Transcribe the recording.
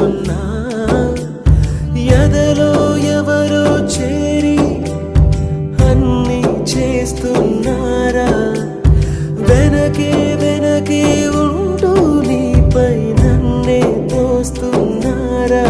చూస్తున్నా ఎదలో ఎవరో చేరి అన్ని చేస్తున్నారా వెనకే వెనకే ఉంటూ నీపై నన్నే తోస్తున్నారా